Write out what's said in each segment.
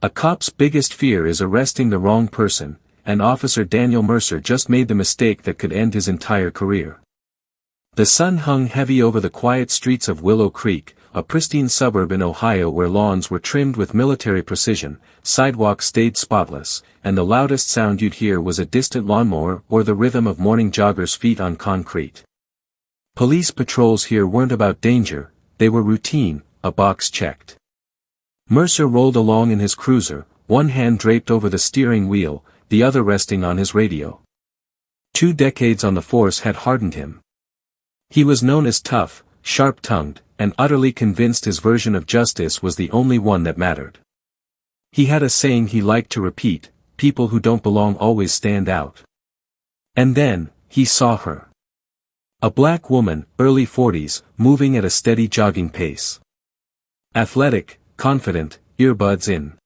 A cop's biggest fear is arresting the wrong person, and Officer Daniel Mercer just made the mistake that could end his entire career. The sun hung heavy over the quiet streets of Willow Creek, a pristine suburb in Ohio where lawns were trimmed with military precision, sidewalks stayed spotless, and the loudest sound you'd hear was a distant lawnmower or the rhythm of morning joggers' feet on concrete. Police patrols here weren't about danger, they were routine, a box checked. Mercer rolled along in his cruiser, one hand draped over the steering wheel, the other resting on his radio. 2 decades on the force had hardened him. He was known as tough, sharp-tongued, and utterly convinced his version of justice was the only one that mattered. He had a saying he liked to repeat, people who don't belong always stand out. And then, he saw her. A black woman, early 40s, moving at a steady jogging pace. Athletic, confident, earbuds in.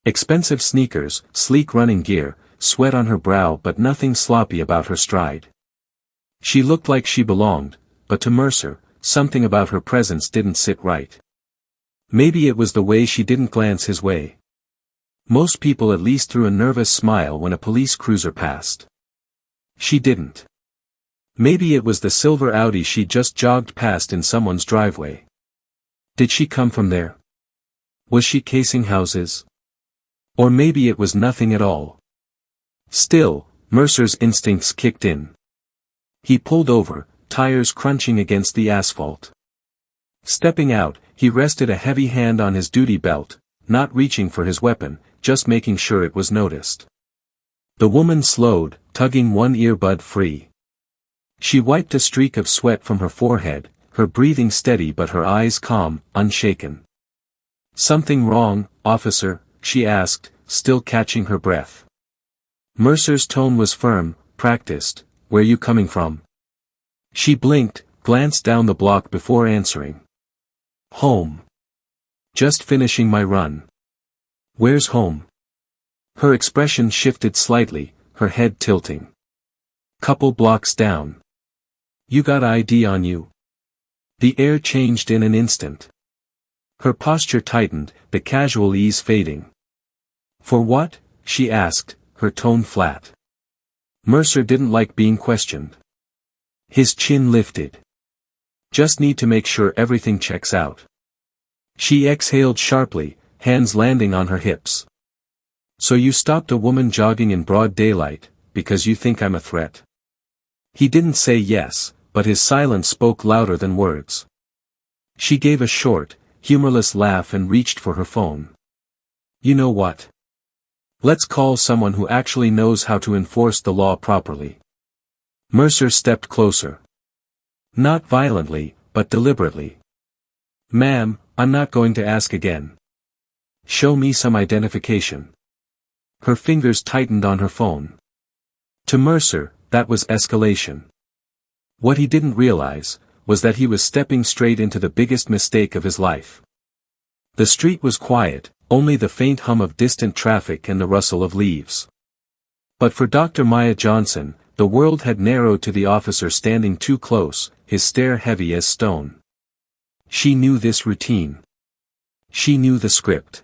Expensive sneakers, sleek running gear, sweat on her brow but nothing sloppy about her stride. She looked like she belonged, but to Mercer, something about her presence didn't sit right. Maybe it was the way she didn't glance his way. Most people at least threw a nervous smile when a police cruiser passed. She didn't. Maybe it was the silver Audi she just jogged past in someone's driveway. Did she come from there? Was she casing houses? Or maybe it was nothing at all. Still, Mercer's instincts kicked in. He pulled over, tires crunching against the asphalt. Stepping out, he rested a heavy hand on his duty belt, not reaching for his weapon, just making sure it was noticed. The woman slowed, tugging one earbud free. She wiped a streak of sweat from her forehead, her breathing steady but her eyes calm, unshaken. "Something wrong, officer?" she asked, still catching her breath. Mercer's tone was firm, practiced. "Where you coming from?" She blinked, glanced down the block before answering. "Home. Just finishing my run." "Where's home?" Her expression shifted slightly, her head tilting. "Couple blocks down." "You got ID on you?" The air changed in an instant. Her posture tightened, the casual ease fading. "For what?" she asked, her tone flat. Mercer didn't like being questioned. His chin lifted. "Just need to make sure everything checks out." She exhaled sharply, hands landing on her hips. "So you stopped a woman jogging in broad daylight, because you think I'm a threat?" He didn't say yes, but his silence spoke louder than words. She gave a short, humorless laugh and reached for her phone. "You know what? Let's call someone who actually knows how to enforce the law properly." Mercer stepped closer. Not violently, but deliberately. "Ma'am, I'm not going to ask again. Show me some identification." Her fingers tightened on her phone. To Mercer, that was escalation. What he didn't realize, was that he was stepping straight into the biggest mistake of his life. The street was quiet, only the faint hum of distant traffic and the rustle of leaves. But for Dr. Maya Johnson, the world had narrowed to the officer standing too close, his stare heavy as stone. She knew this routine. She knew the script.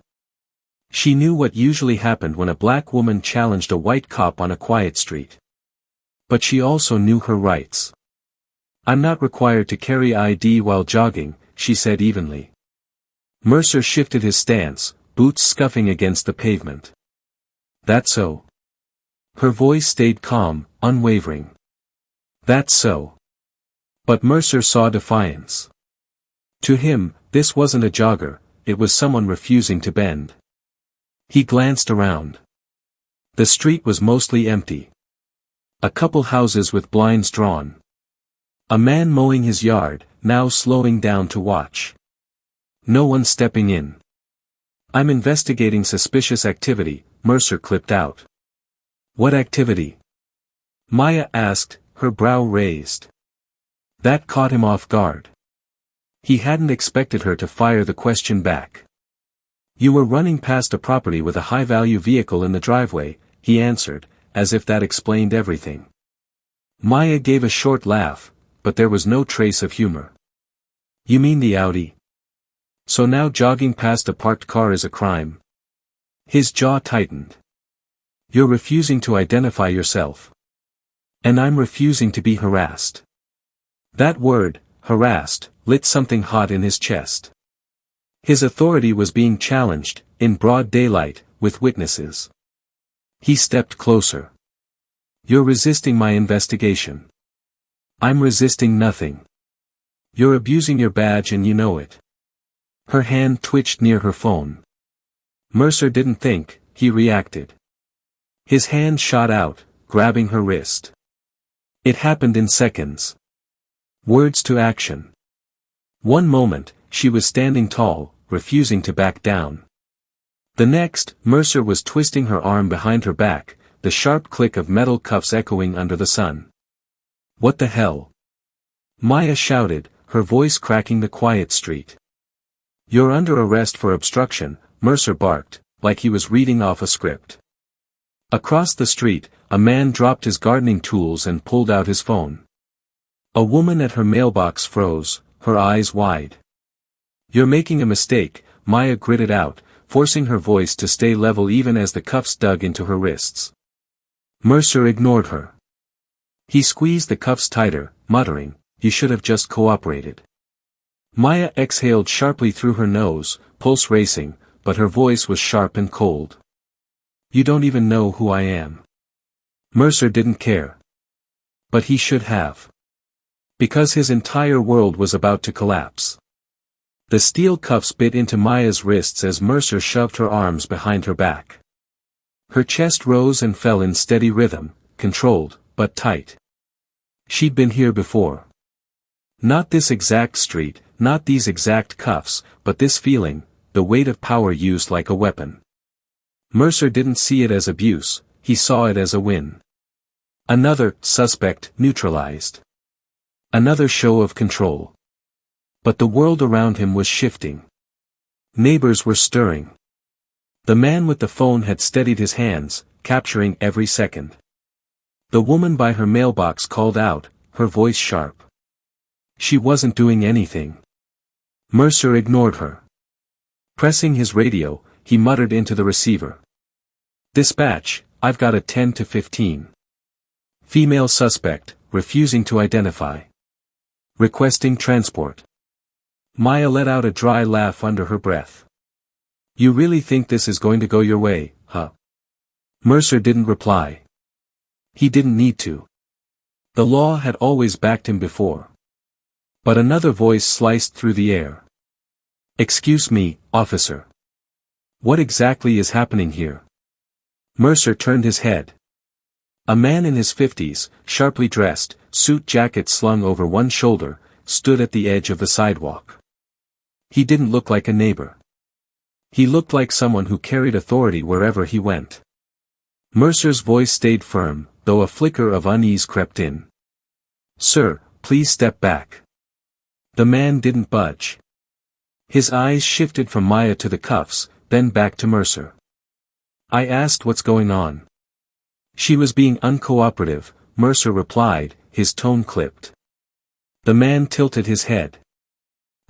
She knew what usually happened when a black woman challenged a white cop on a quiet street. But she also knew her rights. "I'm not required to carry ID while jogging," she said evenly. Mercer shifted his stance, boots scuffing against the pavement. "That so?" Her voice stayed calm, unwavering. "That's so." But Mercer saw defiance. To him, this wasn't a jogger, it was someone refusing to bend. He glanced around. The street was mostly empty. A couple houses with blinds drawn. A man mowing his yard, now slowing down to watch. No one stepping in. "I'm investigating suspicious activity," Mercer clipped out. "What activity?" Maya asked, her brow raised. That caught him off guard. He hadn't expected her to fire the question back. "You were running past a property with a high-value vehicle in the driveway," he answered, as if that explained everything. Maya gave a short laugh, but there was no trace of humor. "You mean the Audi? So now jogging past a parked car is a crime?" His jaw tightened. You're refusing to identify yourself. And I'm refusing to be harassed. That word, harassed, lit something hot in his chest. His authority was being challenged, in broad daylight, with witnesses. He stepped closer. You're resisting my investigation. I'm resisting nothing. You're abusing your badge and you know it. Her hand twitched near her phone. Mercer didn't think, he reacted. His hand shot out, grabbing her wrist. It happened in seconds. Words to action. One moment, she was standing tall, refusing to back down. The next, Mercer was twisting her arm behind her back, the sharp click of metal cuffs echoing under the sun. What the hell? Maya shouted, her voice cracking the quiet street. You're under arrest for obstruction, Mercer barked, like he was reading off a script. Across the street, a man dropped his gardening tools and pulled out his phone. A woman at her mailbox froze, her eyes wide. You're making a mistake, Maya gritted out, forcing her voice to stay level even as the cuffs dug into her wrists. Mercer ignored her. He squeezed the cuffs tighter, muttering, "You should have just cooperated." Maya exhaled sharply through her nose, pulse racing, but her voice was sharp and cold. "You don't even know who I am." Mercer didn't care. But he should have. Because his entire world was about to collapse. The steel cuffs bit into Maya's wrists as Mercer shoved her arms behind her back. Her chest rose and fell in steady rhythm, controlled, but tight. She'd been here before. Not this exact street, not these exact cuffs, but this feeling, the weight of power used like a weapon. Mercer didn't see it as abuse, he saw it as a win. Another suspect neutralized. Another show of control. But the world around him was shifting. Neighbors were stirring. The man with the phone had steadied his hands, capturing every second. The woman by her mailbox called out, her voice sharp. She wasn't doing anything. Mercer ignored her. Pressing his radio, he muttered into the receiver. "Dispatch, I've got a 10 to 15. Female suspect, refusing to identify. Requesting transport." Maya let out a dry laugh under her breath. "You really think this is going to go your way, huh?" Mercer didn't reply. He didn't need to. The law had always backed him before. But another voice sliced through the air. "Excuse me, officer. What exactly is happening here?" Mercer turned his head. A man in his 50s, sharply dressed, suit jacket slung over one shoulder, stood at the edge of the sidewalk. He didn't look like a neighbor. He looked like someone who carried authority wherever he went. Mercer's voice stayed firm, though a flicker of unease crept in. "Sir, please step back." The man didn't budge. His eyes shifted from Maya to the cuffs, then back to Mercer. "I asked what's going on." "She was being uncooperative," Mercer replied, his tone clipped. The man tilted his head.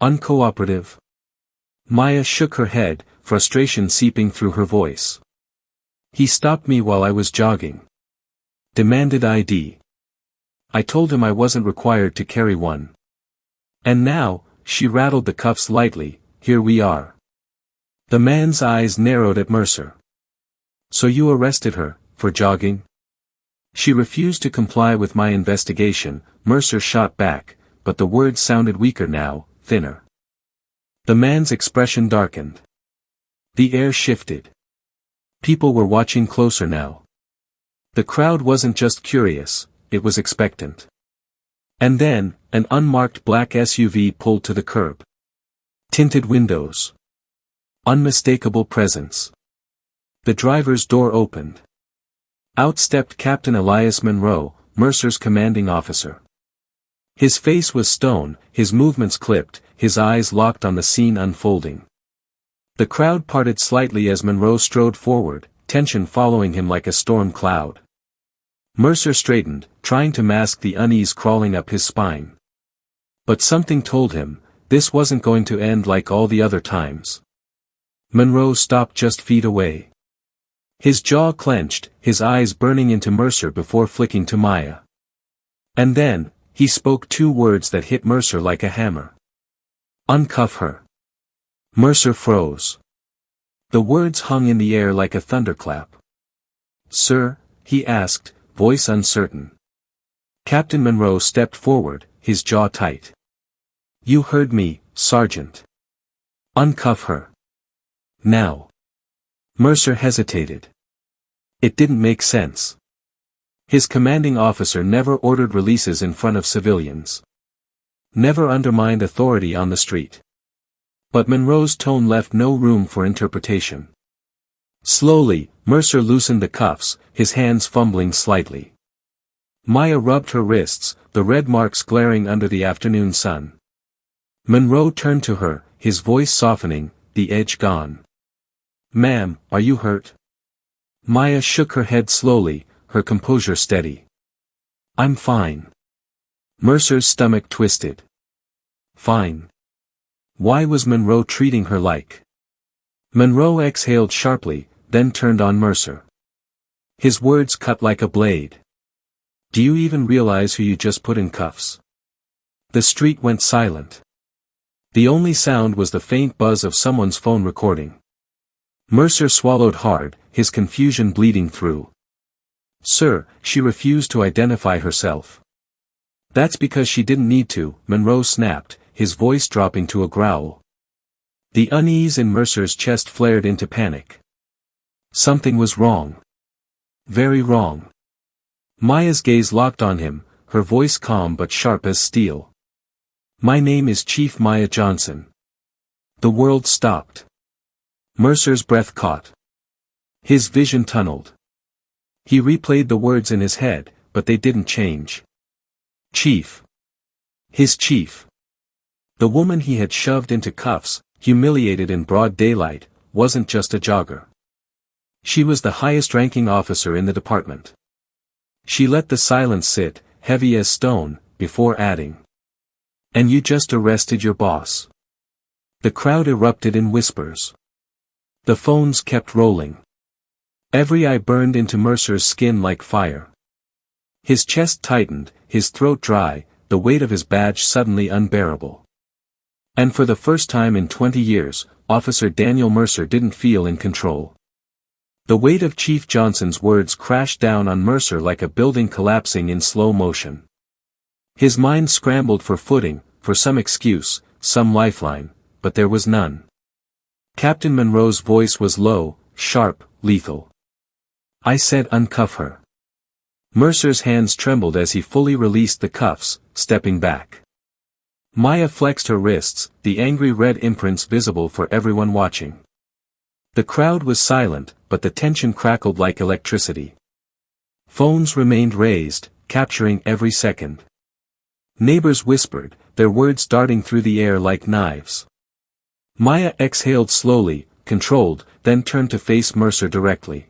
"Uncooperative?" Maya shook her head, frustration seeping through her voice. "He stopped me while I was jogging. Demanded ID. I told him I wasn't required to carry one. And now," she rattled the cuffs lightly, "here we are." The man's eyes narrowed at Mercer. "So you arrested her, for jogging?" "She refused to comply with my investigation," Mercer shot back, but the words sounded weaker now, thinner. The man's expression darkened. The air shifted. People were watching closer now. The crowd wasn't just curious, it was expectant. And then, an unmarked black SUV pulled to the curb. Tinted windows. Unmistakable presence. The driver's door opened. Out stepped Captain Elias Monroe, Mercer's commanding officer. His face was stone, his movements clipped, his eyes locked on the scene unfolding. The crowd parted slightly as Monroe strode forward, tension following him like a storm cloud. Mercer straightened, trying to mask the unease crawling up his spine. But something told him, this wasn't going to end like all the other times. Monroe stopped just feet away. His jaw clenched, his eyes burning into Mercer before flicking to Maya. And then, he spoke two words that hit Mercer like a hammer. "Uncuff her." Mercer froze. The words hung in the air like a thunderclap. "Sir?" he asked, voice uncertain. Captain Monroe stepped forward, his jaw tight. "You heard me, Sergeant. Uncuff her. Now." Mercer hesitated. It didn't make sense. His commanding officer never ordered releases in front of civilians. Never undermined authority on the street. But Monroe's tone left no room for interpretation. Slowly, Mercer loosened the cuffs, his hands fumbling slightly. Maya rubbed her wrists, the red marks glaring under the afternoon sun. Monroe turned to her, his voice softening, the edge gone. "Ma'am, are you hurt?" Maya shook her head slowly, her composure steady. "I'm fine." Mercer's stomach twisted. Fine. Why was Monroe treating her like? Monroe exhaled sharply, then turned on Mercer. His words cut like a blade. "Do you even realize who you just put in cuffs?" The street went silent. The only sound was the faint buzz of someone's phone recording. Mercer swallowed hard, his confusion bleeding through. "Sir," she refused to identify herself. "That's because she didn't need to," Monroe snapped, his voice dropping to a growl. The unease in Mercer's chest flared into panic. Something was wrong. Very wrong. Maya's gaze locked on him, her voice calm but sharp as steel. "My name is Chief Maya Johnson." The world stopped. Mercer's breath caught. His vision tunneled. He replayed the words in his head, but they didn't change. Chief. His chief. The woman he had shoved into cuffs, humiliated in broad daylight, wasn't just a jogger. She was the highest-ranking officer in the department. She let the silence sit, heavy as stone, before adding. "And you just arrested your boss." The crowd erupted in whispers. The phones kept rolling. Every eye burned into Mercer's skin like fire. His chest tightened, his throat dry, the weight of his badge suddenly unbearable. And for the first time in 20 years, Officer Daniel Mercer didn't feel in control. The weight of Chief Johnson's words crashed down on Mercer like a building collapsing in slow motion. His mind scrambled for footing, for some excuse, some lifeline, but there was none. Captain Monroe's voice was low, sharp, lethal. "I said uncuff her." Mercer's hands trembled as he fully released the cuffs, stepping back. Maya flexed her wrists, the angry red imprints visible for everyone watching. The crowd was silent, but the tension crackled like electricity. Phones remained raised, capturing every second. Neighbors whispered, their words darting through the air like knives. Maya exhaled slowly, controlled, then turned to face Mercer directly.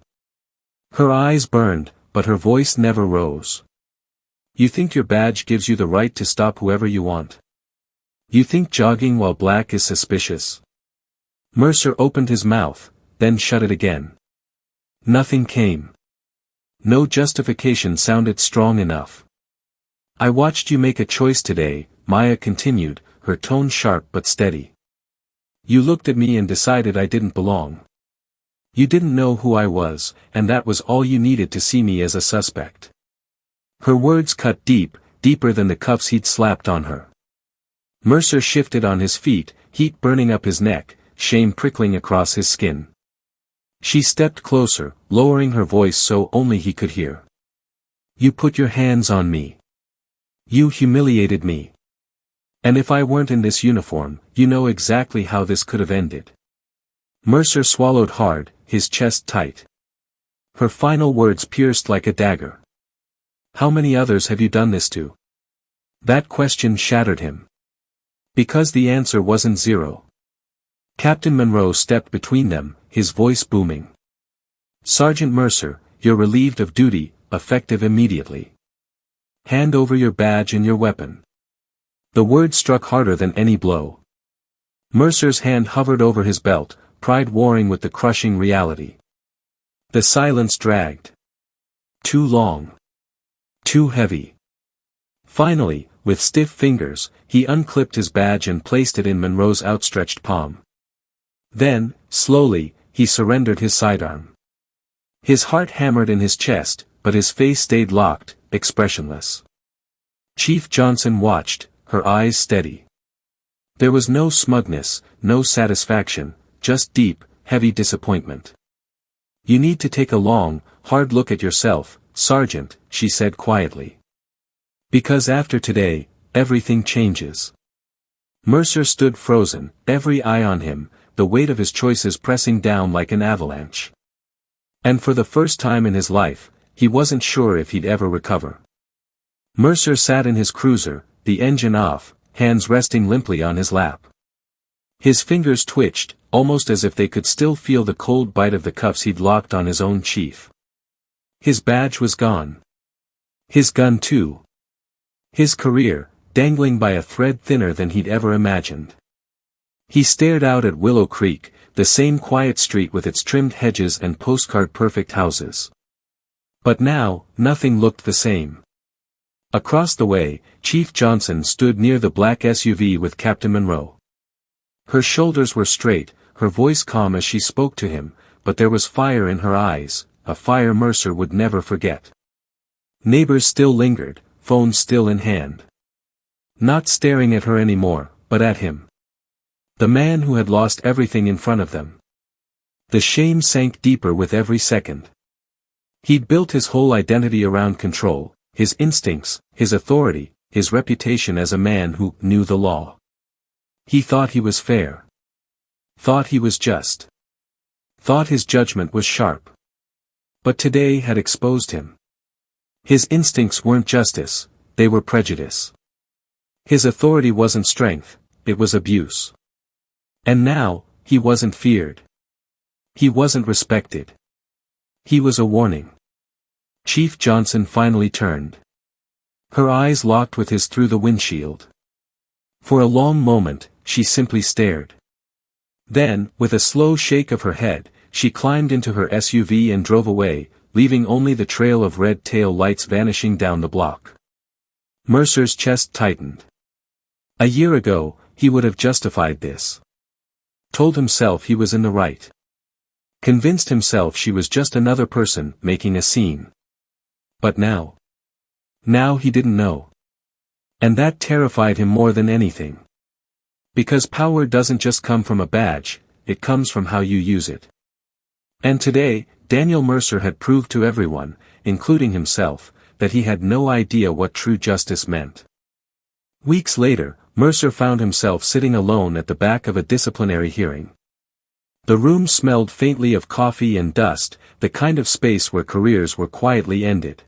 Her eyes burned, but her voice never rose. "You think your badge gives you the right to stop whoever you want? You think jogging while black is suspicious?" Mercer opened his mouth, then shut it again. Nothing came. No justification sounded strong enough. "I watched you make a choice today," Maya continued, her tone sharp but steady. "You looked at me and decided I didn't belong. You didn't know who I was, and that was all you needed to see me as a suspect." Her words cut deep, deeper than the cuffs he'd slapped on her. Mercer shifted on his feet, heat burning up his neck, shame prickling across his skin. She stepped closer, lowering her voice so only he could hear. "You put your hands on me. You humiliated me. And if I weren't in this uniform, you know exactly how this could have ended." Mercer swallowed hard, his chest tight. Her final words pierced like a dagger. "How many others have you done this to?" That question shattered him. Because the answer wasn't zero. Captain Monroe stepped between them, his voice booming. "Sergeant Mercer, you're relieved of duty, effective immediately. Hand over your badge and your weapon." The word struck harder than any blow. Mercer's hand hovered over his belt, pride warring with the crushing reality. The silence dragged. Too long. Too heavy. Finally, with stiff fingers, he unclipped his badge and placed it in Monroe's outstretched palm. Then, slowly, he surrendered his sidearm. His heart hammered in his chest, but his face stayed locked, expressionless. Chief Johnson watched, her eyes steady. There was no smugness, no satisfaction, just deep, heavy disappointment. "You need to take a long, hard look at yourself, Sergeant," she said quietly. "Because after today, everything changes." Mercer stood frozen, every eye on him, the weight of his choices pressing down like an avalanche. And for the first time in his life, he wasn't sure if he'd ever recover. Mercer sat in his cruiser, the engine off, hands resting limply on his lap. His fingers twitched, almost as if they could still feel the cold bite of the cuffs he'd locked on his own chief. His badge was gone. His gun too. His career, dangling by a thread thinner than he'd ever imagined. He stared out at Willow Creek, the same quiet street with its trimmed hedges and postcard-perfect houses. But now, nothing looked the same. Across the way, Chief Johnson stood near the black SUV with Captain Monroe. Her shoulders were straight, her voice calm as she spoke to him, but there was fire in her eyes, a fire Mercer would never forget. Neighbors still lingered, phones still in hand. Not staring at her anymore, but at him. The man who had lost everything in front of them. The shame sank deeper with every second. He'd built his whole identity around control, his instincts, his authority, his reputation as a man who knew the law. He thought he was fair. Thought he was just. Thought his judgment was sharp. But today had exposed him. His instincts weren't justice, they were prejudice. His authority wasn't strength, it was abuse. And now, he wasn't feared. He wasn't respected. He was a warning. Chief Johnson finally turned. Her eyes locked with his through the windshield. For a long moment, she simply stared. Then, with a slow shake of her head, she climbed into her SUV and drove away, leaving only the trail of red tail lights vanishing down the block. Mercer's chest tightened. A year ago, he would have justified this. Told himself he was in the right. Convinced himself she was just another person making a scene. But now? Now he didn't know. And that terrified him more than anything. Because power doesn't just come from a badge, it comes from how you use it. And today, Daniel Mercer had proved to everyone, including himself, that he had no idea what true justice meant. Weeks later, Mercer found himself sitting alone at the back of a disciplinary hearing. The room smelled faintly of coffee and dust, the kind of space where careers were quietly ended.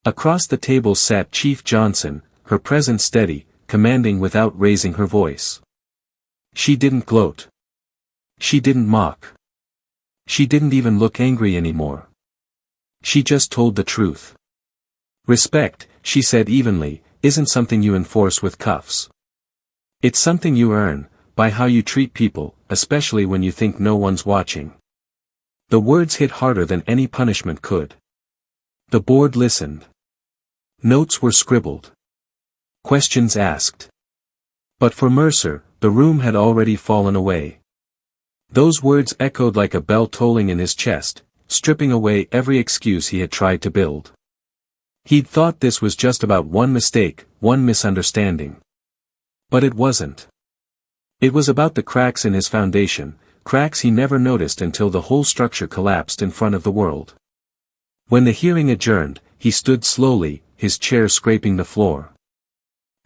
Across the table sat Chief Johnson, her presence steady, commanding without raising her voice. She didn't gloat. She didn't mock. She didn't even look angry anymore. She just told the truth. Respect, she said evenly, isn't something you enforce with cuffs. It's something you earn, by how you treat people, especially when you think no one's watching. The words hit harder than any punishment could. The board listened. Notes were scribbled. Questions asked. But for Mercer, the room had already fallen away. Those words echoed like a bell tolling in his chest, stripping away every excuse he had tried to build. He'd thought this was just about one mistake, one misunderstanding. But it wasn't. It was about the cracks in his foundation, cracks he never noticed until the whole structure collapsed in front of the world. When the hearing adjourned, he stood slowly, his chair scraping the floor.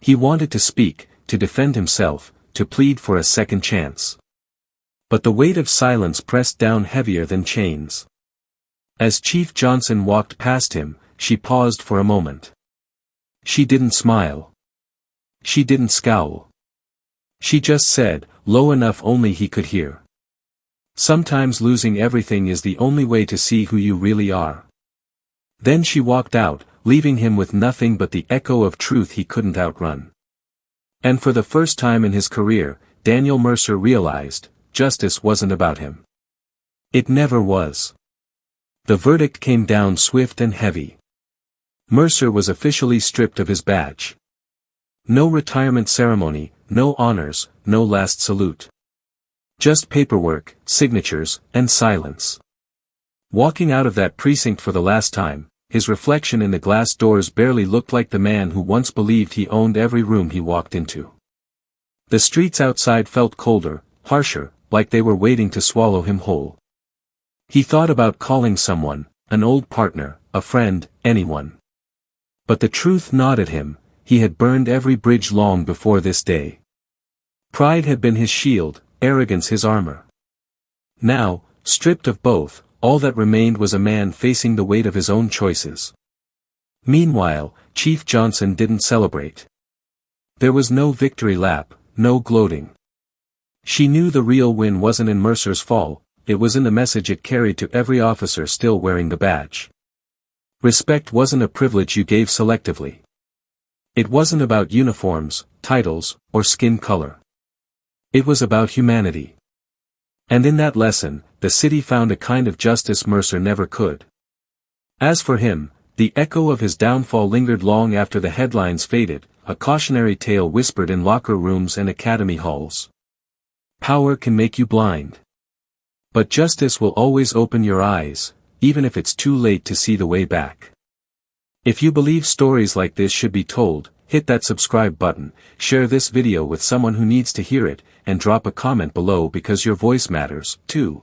He wanted to speak, to defend himself, to plead for a second chance. But the weight of silence pressed down heavier than chains. As Chief Johnson walked past him, she paused for a moment. She didn't smile. She didn't scowl. She just said, low enough only he could hear. Sometimes losing everything is the only way to see who you really are. Then she walked out, leaving him with nothing but the echo of truth he couldn't outrun. And for the first time in his career, Daniel Mercer realized, justice wasn't about him. It never was. The verdict came down swift and heavy. Mercer was officially stripped of his badge. No retirement ceremony, no honors, no last salute. Just paperwork, signatures, and silence. Walking out of that precinct for the last time, his reflection in the glass doors barely looked like the man who once believed he owned every room he walked into. The streets outside felt colder, harsher, like they were waiting to swallow him whole. He thought about calling someone, an old partner, a friend, anyone. But the truth gnawed at him, he had burned every bridge long before this day. Pride had been his shield, arrogance his armor. Now, stripped of both, all that remained was a man facing the weight of his own choices. Meanwhile, Chief Johnson didn't celebrate. There was no victory lap, no gloating. She knew the real win wasn't in Mercer's fall, it was in the message it carried to every officer still wearing the badge. Respect wasn't a privilege you gave selectively. It wasn't about uniforms, titles, or skin color. It was about humanity. And in that lesson, the city found a kind of justice Mercer never could. As for him, the echo of his downfall lingered long after the headlines faded, a cautionary tale whispered in locker rooms and academy halls. Power can make you blind. But justice will always open your eyes, even if it's too late to see the way back. If you believe stories like this should be told, hit that subscribe button, share this video with someone who needs to hear it, and drop a comment below because your voice matters, too.